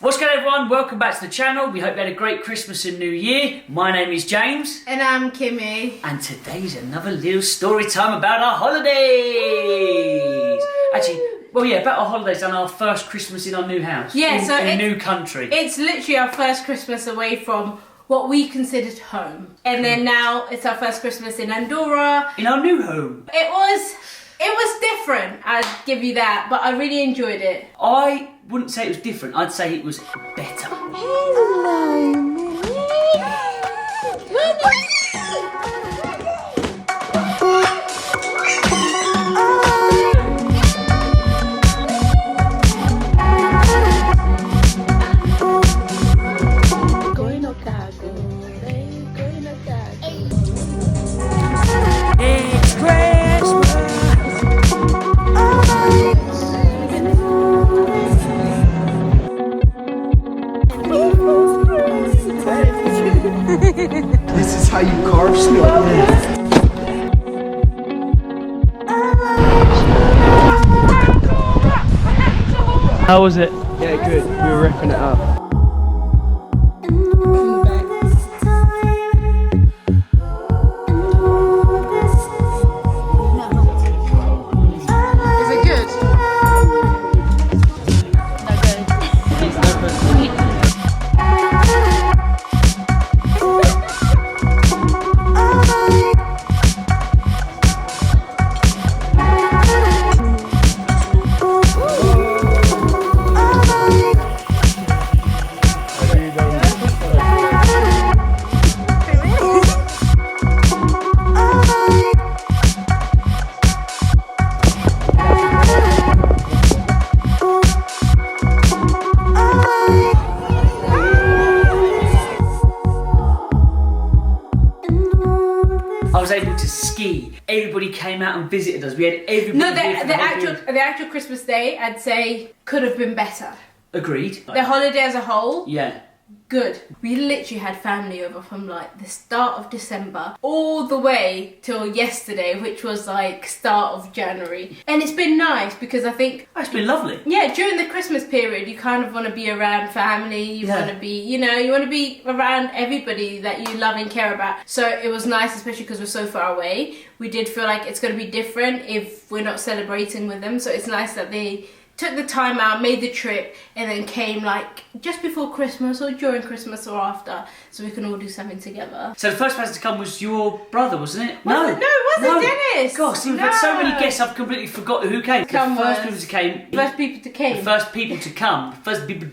What's going on, everyone? Welcome back to the channel. We hope you had a great Christmas and New Year. My name is James. And I'm Kiimmy. And today's another little story time about our holidays. Actually, well, yeah, about our holidays and our first Christmas in our new house. Yeah, in a new country. It's literally our first Christmas away from what we considered home. And then now it's our first Christmas in Andorra. In our new home. It was different, I'd give you that, but I really enjoyed it. I wouldn't say it was different, I'd say it was better. Hello, This is how you carve snow. How was it? Yeah, good. We were wrapping it up. Is it good? I was able to ski. Everybody came out and visited us. We had everybody. No, here for the whole period. actual Christmas day, I'd say, could have been better. Agreed. The holiday as a whole, Yeah. good. We literally had family over from like the start of December all the way till yesterday, which was like start of January. And it's been nice because I think, Oh, it's been lovely. yeah, during the Christmas period, you kind of want to be around family. You Yeah. want to be, you want to be around everybody that you love and care about. So it was nice, especially because we're so far away. We did feel like it's going to be different if we're not celebrating with them. So it's nice that they took the time out, made the trip, and then came like just before Christmas or during Christmas or after, so we can all do something together. So the first person to come was your brother, wasn't it? No, it wasn't Dennis. Gosh, we've had so many No. guests, I've completely forgotten who came. Come the first on. people to came. First people to came. The first people to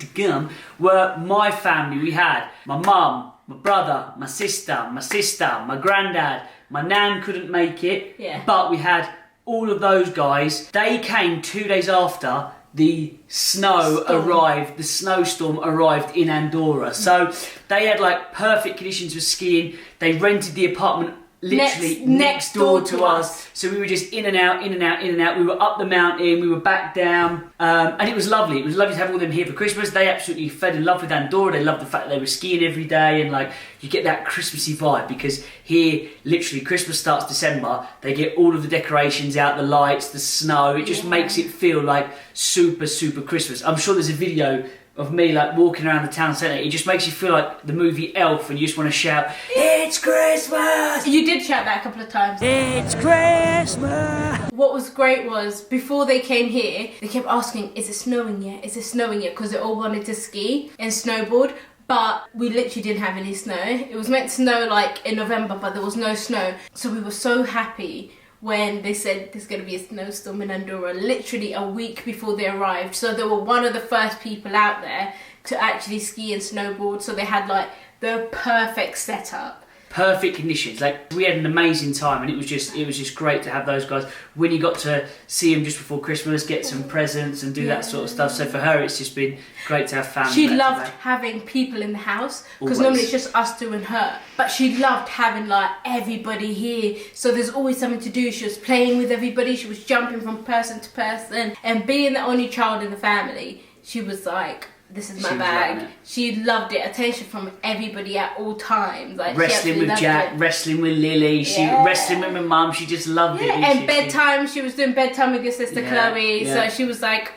come were my family. We had my mum, my brother, my sister, my granddad. My nan couldn't make it, Yeah. but we had all of those guys. They came 2 days after the the snowstorm arrived in Andorra. So they had like perfect conditions for skiing. They rented the apartment literally next door to us. So we were just in and out. We were up the mountain, we were back down, and it was lovely. It was lovely to have all them here for Christmas. They absolutely fell in love with Andorra. They loved the fact that they were skiing every day, and like you get that Christmassy vibe because here, literally, Christmas starts December. They get all of the decorations out, the lights, the snow. It just makes it feel like super, super Christmas. I'm sure there's a video of me like walking around the town centre. It just makes you feel like the movie Elf, and you just want to shout, "It's Christmas!" You did shout that a couple of times. It's Christmas! What was great was, before they came here, they kept asking, is it snowing yet? Is it snowing yet? Because they all wanted to ski and snowboard. But we literally didn't have any snow. It was meant to snow like in November, but there was no snow. So we were so happy when they said there's going to be a snowstorm in Andorra literally a week before they arrived. So they were one of the first people out there to actually ski and snowboard. So they had like the perfect setup. Perfect conditions. Like we had an amazing time, and it was just great to have those guys. When you got to see them just before Christmas, get some presents and do that sort of stuff. So for her, it's just been great to have family. She back to loved back. having people in the house because Always. normally it's just us two and her. But she loved having like everybody here. So there's always something to do. She was playing with everybody. She was jumping from person to person, and being the only child in the family, she was like this is She my was bag. loving it. She loved it. Attention from everybody at all times. Like, she Wrestling absolutely with loved Jack, it. wrestling with Lily, she Yeah. wrestling with my mum. She just loved it. Yeah, didn't and she? bedtime, she was doing bedtime with your sister Yeah, Chloe, yeah. so she was like,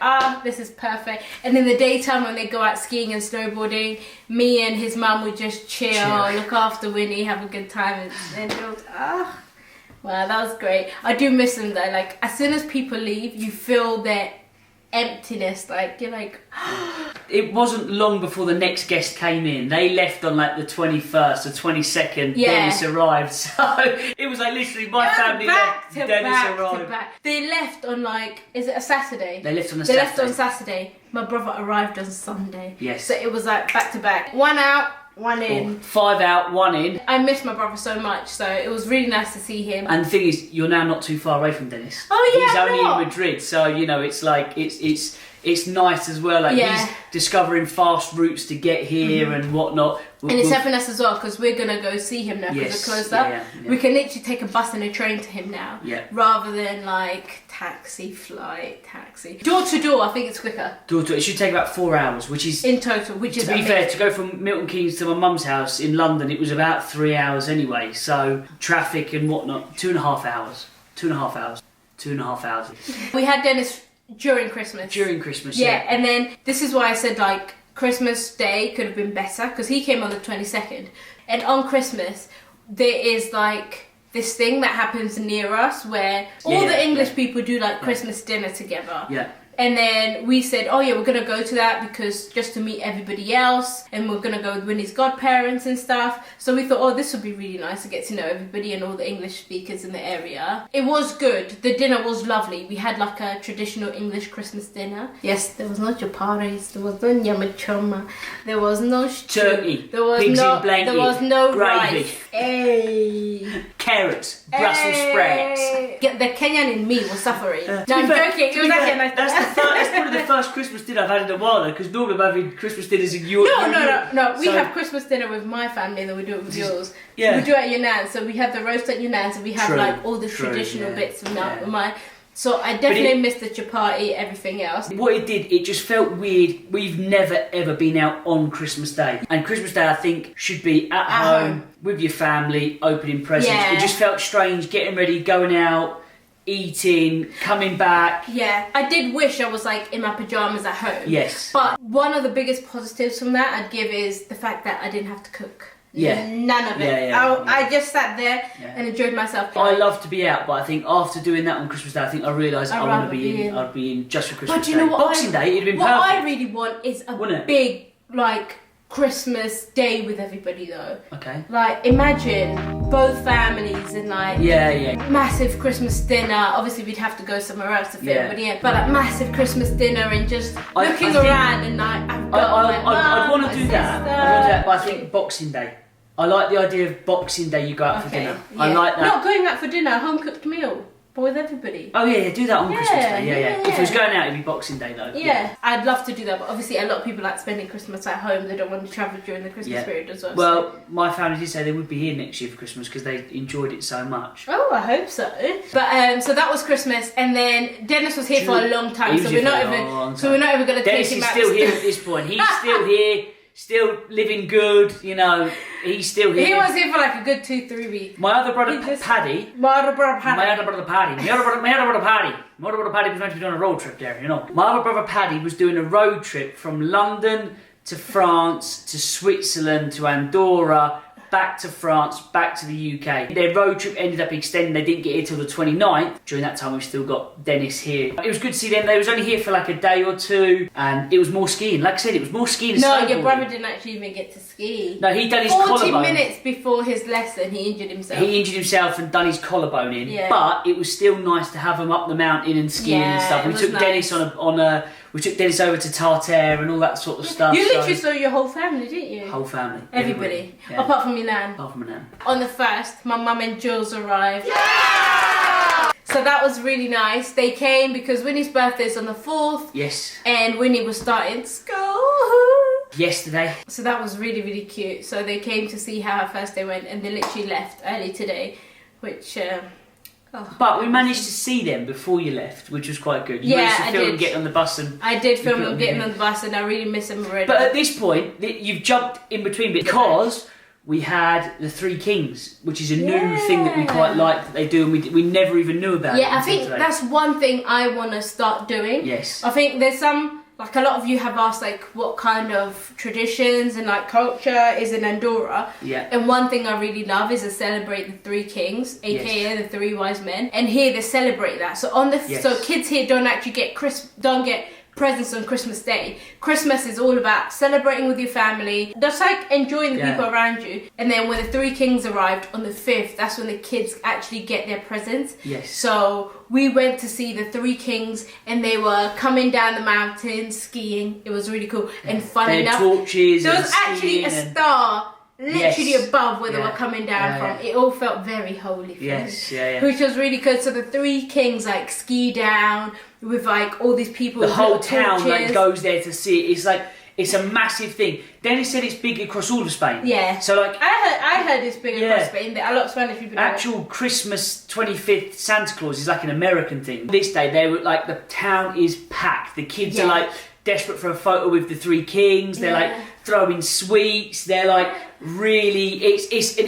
this is perfect. And in the daytime when they go out skiing and snowboarding, me and his mum would just chill, look after Winnie, have a good time, and it was, wow, that was great. I do miss them though, like, as soon as people leave, you feel their emptiness, like, you're like, It wasn't long before the next guest came in. They left on like the 21st or 22nd. Yeah. Dennis arrived. So it was like literally my family left. Dennis arrived. They left on like, is it a Saturday? They left on a They Saturday. left on Saturday. My brother arrived on Sunday. Yes. So it was like back to back. One out, one in. 5 out, 1 in. I miss my brother so much, so it was really nice to see him. And the thing is, you're now not too far away from Dennis. Oh, yeah, He's I'm only not. in Madrid, so you know it's like it's nice as well. Like Yeah. he's discovering fast routes to get here and whatnot. And it's helping us as well because we're gonna go see him now because Yes, it's closed yeah, up. yeah. We can literally take a bus and a train to him now, Yeah. rather than like taxi, flight, taxi. Door to door, I think it's quicker It should take about 4 hours, which is in total, which is to be amazing. fair, to go from Milton Keynes to my mum's house in London, it was about 3 hours anyway. So traffic and whatnot, 2.5 hours. 2.5 hours. 2.5 hours. We had Dennis during Christmas. During Christmas, Yeah, and then this is why I said like Christmas Day could have been better because he came on the 22nd, and on Christmas there is like this thing that happens near us where all the English people do like Christmas dinner together. Yeah. And then we said, oh yeah, we're gonna go to that because just to meet everybody else, and we're gonna go with Winnie's godparents and stuff. So we thought, oh, this would be really nice to get to know everybody and all the English speakers in the area. It was good. The dinner was lovely. We had like a traditional English Christmas dinner. Yes, there was no chapatis, there was no nyamachoma, there was no stew, Turkey, there was pigs no, in blanket, there was no gravy. rice. Hey. Carrots, Brussels sprouts. The Kenyan in me was suffering. No, I'm To be fair- joking. to It be was fair, actually a nice that's probably the first Christmas dinner I've had in a while though, because normally I'm having Christmas dinners in Europe. No. We have Christmas dinner with my family and then we do it with yours. Yeah. We do it at your nan's. So we have the roast at your nan's and we have True, like all the true, traditional yeah, bits of yeah. mine. So I definitely missed the chapati, everything else. What it did, it just felt weird. We've never ever been out on Christmas Day. And Christmas Day, I think, should be at home with your family, opening presents. Yeah. It just felt strange, getting ready, going out, eating, coming back. Yeah, I did wish I was like in my pajamas at home. Yes. But one of the biggest positives from that I'd give is the fact that I didn't have to cook. Yeah. None of it. Yeah. I just sat there Yeah. and enjoyed myself. I love to be out, but I think after doing that on Christmas Day, I think I realised I want rather to be be in. in. I'd be in just for Christmas But do you know Day. what? Boxing Day, it'd have been what perfect. I really want is a Wouldn't it? big like Christmas day with everybody though. Okay. Like imagine both families and like Yeah. massive Christmas dinner. Obviously we'd have to go somewhere else to fit Yeah. everybody in. But like massive Christmas dinner and just I looking think- around and like I've got my I'd mum, want my to do that. sister. I'd want to do that, but I think Boxing Day. I like the idea of Boxing Day. You go out for dinner. Yeah. I like that. Not going out for dinner, a home cooked meal, but with everybody. Oh yeah, do that on Christmas Day. Yeah. yeah. If it was going out, it'd be Boxing Day though. Yeah, I'd love to do that, but obviously a lot of people like spending Christmas at home. They don't want to travel during the Christmas Yeah. period as well. Well, my family did say they would be here next year for Christmas because they enjoyed it so much. Oh, I hope so. But so that was Christmas, and then Dennis was here for a long time, He so was we're here not for a even long so we're not even going to take Dennis him is out. still here at this point. He's still here, still living good. You know, he's still here. He was here for like a good 2-3 weeks. My other brother He just- Paddy. My other brother My other brother Paddy. My other brother Paddy. My other brother Paddy was meant to be doing a road trip there, you know. My other brother Paddy was doing a road trip from London to France to Switzerland to Andorra, back to France, back to the UK. Their road trip ended up extending. They didn't get here till the 29th. During that time, we've still got Dennis here. It was good to see them. They was only here for like a day or two, and it was more skiing. Like I said, it was more skiing and No, snowboarding. your brother didn't actually even get to ski. No, he done his 40 collarbone. minutes before his lesson, he injured himself. He injured himself and done his collarbone in, Yeah. but it was still nice to have him up the mountain and skiing and Yeah, stuff. it We was took nice. Dennis we took Dennis over to Tartare and all that sort of stuff. You literally so, saw your whole family, didn't you? whole family, Everybody. Yeah. Apart from your nan. Apart from my nan. On the 1st, my mum and Jules arrived. So that was really nice. They came because Winnie's birthday is on the 4th. Yes. And Winnie was starting school. Yesterday. So that was really, really cute. So they came to see how her first day went and they literally left early today, which Oh, But we managed to see them before you left, which was quite good. You Yeah, managed to I film did. them getting on the bus and... I did film put them them getting in. on the bus, and I really miss them already. But at this point, you've jumped in between because we had the Three Kings, which is a new thing that we quite like that they do, and we never even knew about it. yeah, I until think today. that's one thing I want to start doing. Yes. I think there's some, like a lot of you have asked, like what kind of traditions and like culture is in Andorra. Yeah. And one thing I really love is to celebrate the Three Kings, aka Yes. the Three Wise Men. And here they celebrate that. So on the Yes. so kids here don't actually get presents on Christmas Day. Christmas is all about celebrating with your family, just like enjoying the people around you. And then when the Three Kings arrived on the 5th, that's when the kids actually get their presents. Yes. So we went to see the Three Kings, and they were coming down the mountain skiing. It was really cool. And funny They had enough, torches there and was actually a skiing and- star literally Yes. above where they Yeah. were coming down Yeah, from. yeah. It all felt very holy for Yes, me, yeah. which was really good. So the Three Kings like ski down with like all these people. The with whole little town like torches. goes there to see it. It's like, it's a massive thing. Dennis said it's big across all of Spain. Yeah. So like, I heard it's big Yeah. across Spain. A lot of Spanish people know it. actual Christmas 25th Santa Claus is like an American thing. This day they were like, the town is packed. The kids are like desperate for a photo with the Three Kings. They're like throwing sweets. They're like really, it is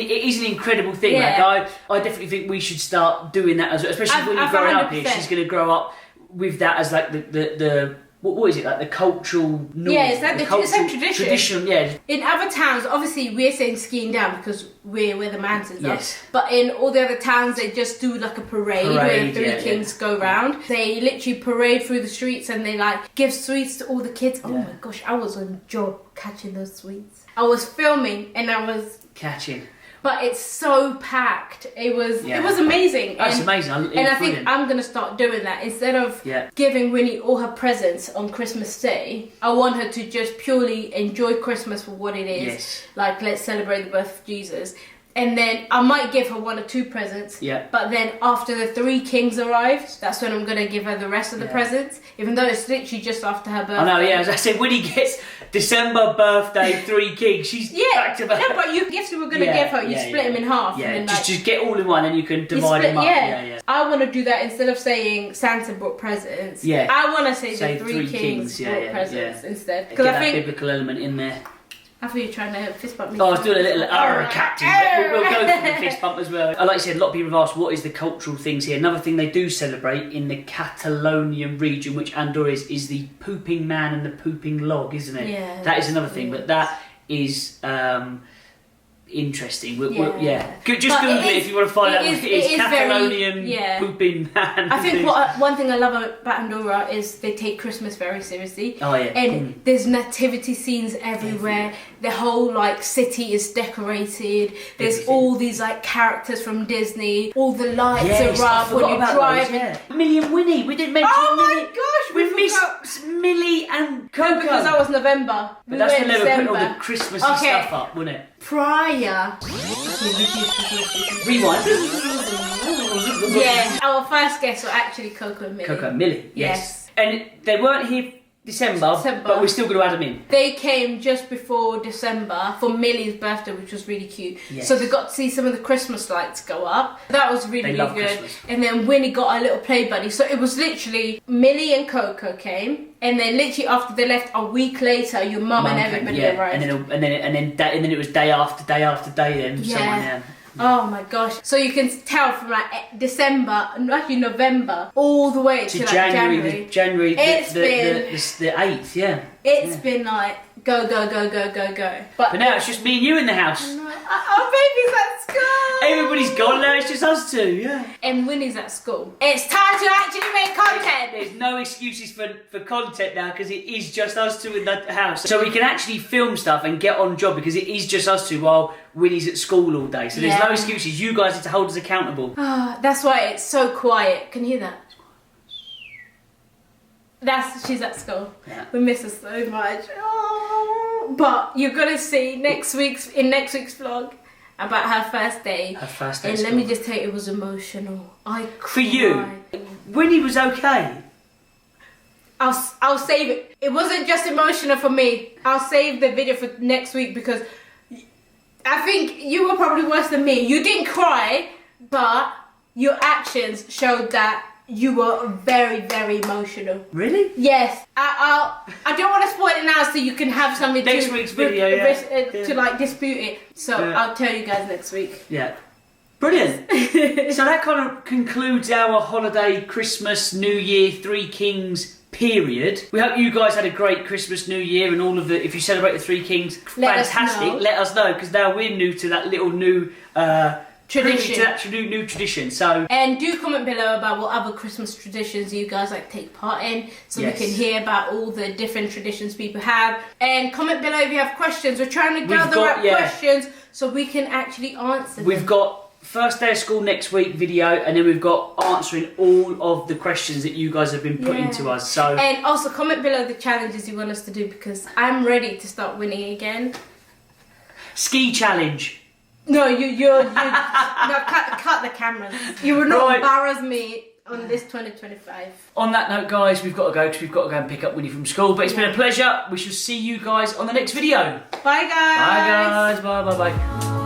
an incredible thing. Yeah. Like I definitely think we should start doing that as well, especially when you're I've growing up here. 100%. She's going to grow up with that as like the what is it, like the cultural norm? Yeah, it's like the- it's like tradition. Tradition, yeah. In other towns, obviously we're saying skiing down because we're where the mountains Yes. are. But in all the other towns, they just do like a parade where the Parade, Three yeah, Kings go round. They literally parade through the streets, and they like give sweets to all the kids. Oh Yeah. my gosh, I was on job catching those sweets. I was filming and I was, Catching. but it's so packed. It was amazing. That's And- amazing. and I think I'm gonna start doing that instead of giving Winnie all her presents on Christmas Day. I want her to just purely enjoy Christmas for what it is. Yes. Like, let's celebrate the birth of Jesus. And then I might give her 1 or 2 presents. Yeah. But then after the Three Kings arrived, that's when I'm gonna give her the rest of the presents. Even though it's literally just after her birthday. I know, yeah. As I said, when he gets December birthday, Three Kings, she's back to back. No, but you gifts we were gonna give her, you split them in half. Yeah, and then, like, just get all in one, and you can you divide split- them up. yeah. I want to do that instead of saying Santa brought presents. Yeah. I want to say Say the Three Kings brought presents instead. Get Because I that think biblical element in there. I thought you were trying to fist bump me. Oh, I was doing a little captain, but we'll go for the fist bump as well. Like I said, a lot of people have asked what is the cultural things here. Another thing they do celebrate in the Catalonian region, which Andorra is the pooping man and the pooping log, isn't it? Yeah. That is another thing, but that is interesting. Just But Google it if you want to find out what it is. it is Catalonian very- pooping man. I think one thing I love about Andorra is they take Christmas very seriously. Oh yeah. And there's nativity scenes everywhere. The whole like city is decorated. There's Everything. all these like characters from Disney. All the lights Yes, are I up when forgot you're about driving. those, Millie and Winnie. We didn't mention Oh my Millie. gosh, We we forgot. missed Millie and Coco. No, because that was November. But that's when went they were putting all December. the Christmassy Okay. stuff up, wasn't it? Prior. Rewind. Yeah, our first guests were actually Coco and Millie. Coco and Millie, yes. And they weren't here December, December. but we're still going to add them in. They came just before December for Millie's birthday, which was really cute. Yes. So they got to see some of the Christmas lights go up. That was really, They really love good. Christmas. And then Winnie got a little play buddy. So it was literally Millie and Coco came, and then literally after they left, a week later, your mum and everybody arrived. And then it was day after day after day. Then someone. Oh my gosh. So you can tell from like December, actually November, all the way To like January. It's the 8th, yeah. It's been like go, go, go, go, go, go. But now it's just me and you in the house. Our baby's at school. Everybody's gone now, it's just us two, yeah. And Winnie's at school. It's time to actually make content. There's no excuses for content now because it is just us two in the house. So we can actually film stuff and get on job because it is just us two while Winnie's at school all day. So there's no excuses. You guys need to hold us accountable. That's why it's so quiet. Can you hear that? She's at school. Yeah. We miss her so much. Oh. But you're gonna see next week's vlog about her first day. Her first day And at let me school. just tell you, it was emotional. I cried. For you, Winnie was okay. I'll save it. It wasn't just emotional for me. I'll save the video for next week because I think you were probably worse than me. You didn't cry, but your actions showed that you were very, very emotional. Really? Yes. I don't want to spoil it now, so you can have something Next week's video, to like dispute it. So I'll tell you guys next week. Yeah. Brilliant. So that kind of concludes our holiday, Christmas, New Year, Three Kings period. We hope you guys had a great Christmas, New Year, and all of the. If you celebrate the Three Kings, fantastic. Let us know, because now we're new to that little new tradition. To that new tradition. So and do comment below about what other Christmas traditions you guys like take part in, so we can hear about all the different traditions people have. And comment below if you have questions. We're trying to gather up questions so we can actually answer them. We've got first day of school next week video, and then we've got answering all of the questions that you guys have been putting to us. So and also comment below the challenges you want us to do, because I'm ready to start winning again. Ski challenge. No, no, cut the cameras. You will not embarrass me on this 2025. On that note, guys, we've got to go, because we've got to go and pick up Winnie from school. But it's been a pleasure. We shall see you guys on the next video. Bye, guys. Bye, guys. Bye, bye, bye.